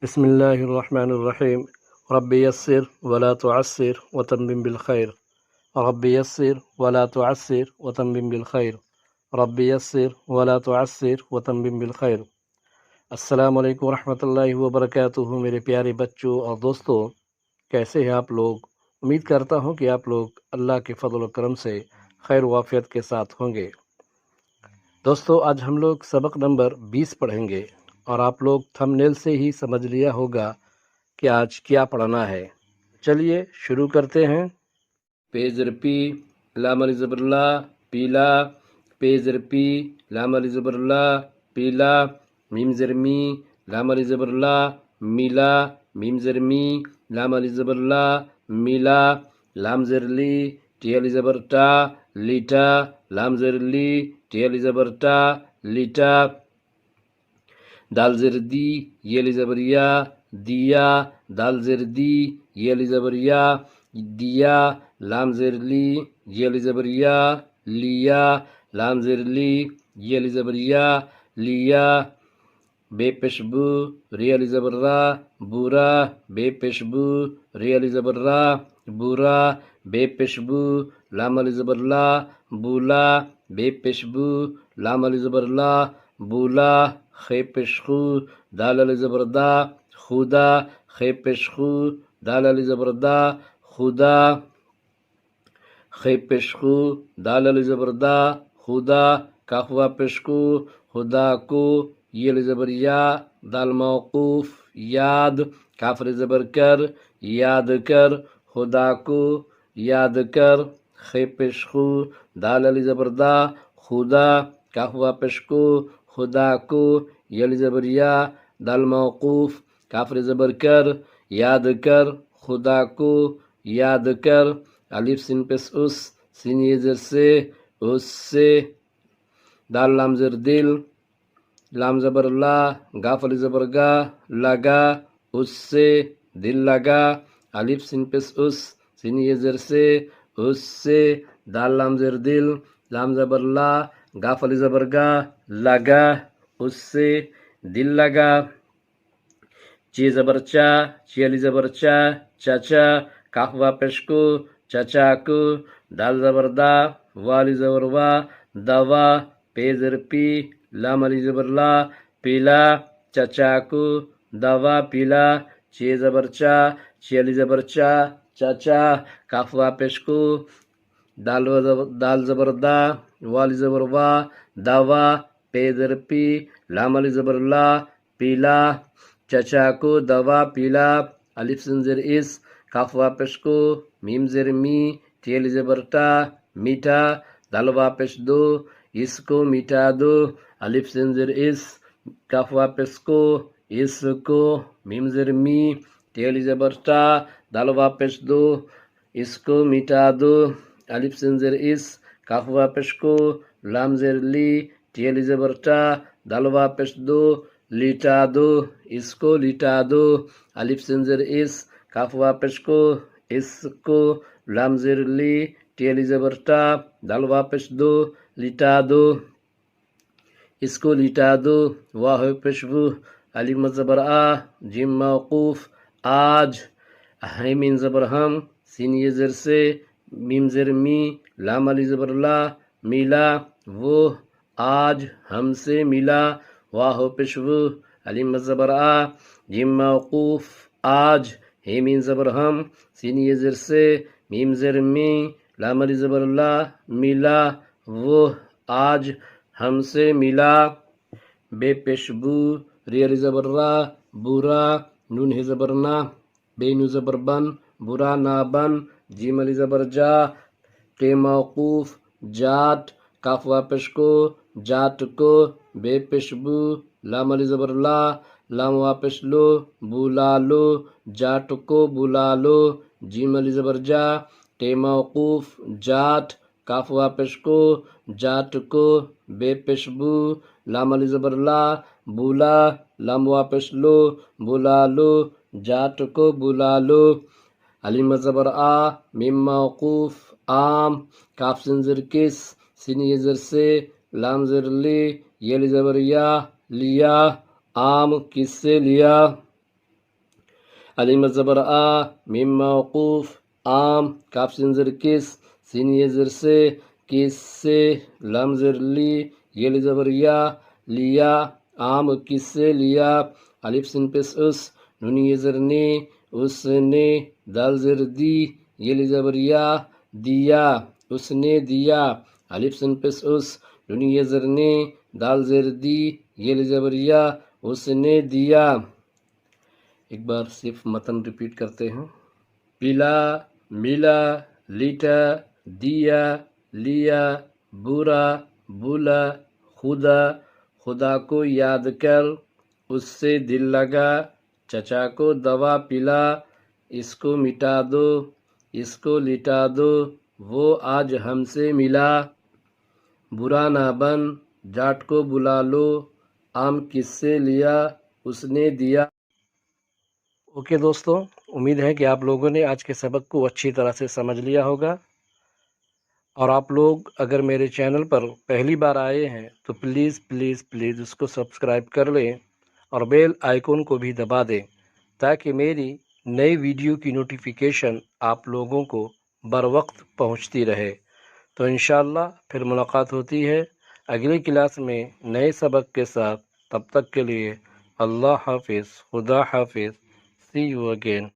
बिस्मिल्लाहिर्रहमानिर्रहीम। रब्बि यस्सिर वला तुअस्सिर वतम्मिम बिल खैर। रब्बि यस्सिर वला तुअस्सिर वतम्मिम बिल खैर। रब्बि यस्सिर वला तुअस्सिर वतम्मिम बिल खैर। अस्सलामु अलैकुम रहमतुल्लाहि व बरकातुहू। मेरे प्यारे बच्चों और दोस्तों, कैसे हैं आप लोग? उम्मीद करता हूं कि आप लोग अल्लाह के फضل व करम से खैर वाफियत के साथ होंगे। दोस्तों, आज हम लोग सबक नंबर 20 पढ़ेंगे और आप लोग थंबनेल से ही समझ लिया होगा कि आज क्या पढ़ना है। चलिए शुरू करते हैं। पेजर पी लाम अली ज़बरला पीला। पेजर पी लाम अली ज़बरला पीला। मीम ज़रमी लाम अली ज़बरला मिला। मीम ज़रमी लाम अली ज़बरला मिला। लाम ज़रली टी अली ज़बरटा लीटा। लाम ज़रली टी अली ज़बरटा लीटा। दाल ज़रदी ये अली ज़बरिया दिया। दाल ज़रदी ये अली ज़बरिया दिया। लाम ज़रली ये अली ज़बरिया लिया। लाम ज़रली ये अली ज़बरिया लिया। बेपेशबू रे अली ज़बर्रा बुरा। बेपेशबू रे अली ज़बर्रा बुरा। बेपेशबू लाम अली ज़बरला बुला। बेपेशबू लाम अली ज़बरला बुला। खे पेशखू दाल अली ज़बरदा खुदा। खे पेशखू दाल अली ज़बरदा खुदा। खे पेशखू दाल अली ज़बरदा खुदा। काफवा पेशकू खुदा को ये अली ज़बरिया दाल मौकूफ याद। काफर ज़बर कर याद कर खुदा को याद कर। खे पेशखू दाल अली ज़बरदा खुदा। काफवा पेशकू खुदा को ये अली ज़बरिया दाल मौकूफ काफर ज़बर कर याद कर खुदा को याद कर। अलिफ सिन पेश उस सिन ये ज़र से उससे। दाल लाम ज़र दिल लाम ज़बर ला गाफ अली ज़बर गा लगा उससे दिल लगा। अलिफ सिन पेश उस सिन ये ज़र से उससे। दाल लाम ज़र दिल लाम ज़बर ला गाफ अली ज़बर गा लगा उससे दिल लगा। चे ज़बर चा चे अली ज़बर चा चाचा। काफ वापेश को चाचा को। दाल ज़बर दा वाली ज़बर वा दवा। पे ज़र पी लाम अली ज़बर ला पीला। चाचा को दवा पीला। चे ज़बर चा चे अली ज़बर चा चाचा। काफ वापेश को दाल ज़बर दा वाली ज़बर वा दवा। पे ज़र पी लाम अली ज़बर ला पीला। चचा को दवा पीला। अलिफ सिन ज़र इस काफ वापेश को मीम ज़र मी टी अली ज़बर टा मीठा। दाल वापेश दो इसको मीठा दो। अलिफ सिन ज़र इस काफ वापेश को इसको। मीम ज़र मी टी अली ज़बर टा दाल वापेश दो इसको मीठा दो। अलिफ सिन ज़र इस काफ वापेश को लाम ज़र ली टी अली ज़बर टा दाल वापेश दो लीटा दो इसको लीटा दो। अलिफ सिन ज़र इस काफ वापेश को इसको लाम ज़र ली टी अली ज़बर टा दाल वापेश दो लीटा दो इसको लीटा दो। वाह पेशबू अलिफ ज़बर आ जिम मौकूफ आज। है मीन ज़बर हम सिन ये ज़र से मीम ज़र मी लाम अली ज़बर ला मिला वो आज हमसे मिला। वाह पेशबू अलिफ ज़बर आ जिम मौकूफ आज। हे मीन ज़बर हम सिन ये ज़र से मीम ज़र मी लाम अली ज़बर ला मिला वो आज हमसे मिला। बेपेशबू रे अली ज़बर रा बुरा। नून है ज़बर ना बेनू ज़बर बन बुरा ना बन। जीम अली ज़बर जा के मौकूफ जाट। काफ वापेश को जाट को। बेपेशबू लाम अली ज़बर ला लाम वापेश लो बुला लो जाट को बुला लो। जीम अली ज़बर जा के मौकूफ जाट। काफ वापेश को जाट को। बेपेशबू लाम अली ज़बर ला बुला लाम वापेश लो बुला लो जाट को बुला लो। अलिम ज़बर आ मिम मौकूफ आम। काफ सिन ज़र किस सिन ये ज़र से लाम ज़र ली ये अली ज़बर या लिया आम किससे लिया। अलिम ज़बर आ, मीम मौकूफ, आम, काफ सिन ज़र किस, सीन ये ज़र से, किस से, लम ज़र ली, ये ज़बर या, लिया, आम किससे लिया, अलिफ सिन पेश उस, नून ये ज़र ने, उसने, दाल ज़र दी, ये ज़बर या, दिया, उसने दिया, अलिफ सिन पेश उस, नून ये ज़र ने, दाल ज़र दी, ये ज़बर या, उसने दिया। एक बार सिर्फ मतन रिपीट करते हैं। पिला, मिला, लीटा, दिया, लिया, बुरा, बुला, खुदा, खुदा को याद कर, उससे दिल लगा, चचा को दवा पिला, इसको मिटा दो, इसको लिटा दो, वो आज हमसे मिला, बुरा ना बन, जाट को बुला लो, आम किससे लिया, उसने दिया। ओके दोस्तों, उम्मीद है कि आप लोगों ने आज के सबक को अच्छी तरह से समझ लिया होगा। और आप लोग अगर मेरे चैनल पर पहली बार आए हैं तो प्लीज़ प्लीज़ प्लीज़ उसको सब्सक्राइब कर लें और बेल आइकन को भी दबा दें, ताकि मेरी नई वीडियो की नोटिफिकेशन आप लोगों को बर वक्त पहुँचती रहे। तो इंशाअल्लाह फिर मुलाकात होती है अगली क्लास में नए सबक के साथ। तब तक के लिए अल्लाह हाफिज़, खुदा हाफिज़, सी यू अगेन।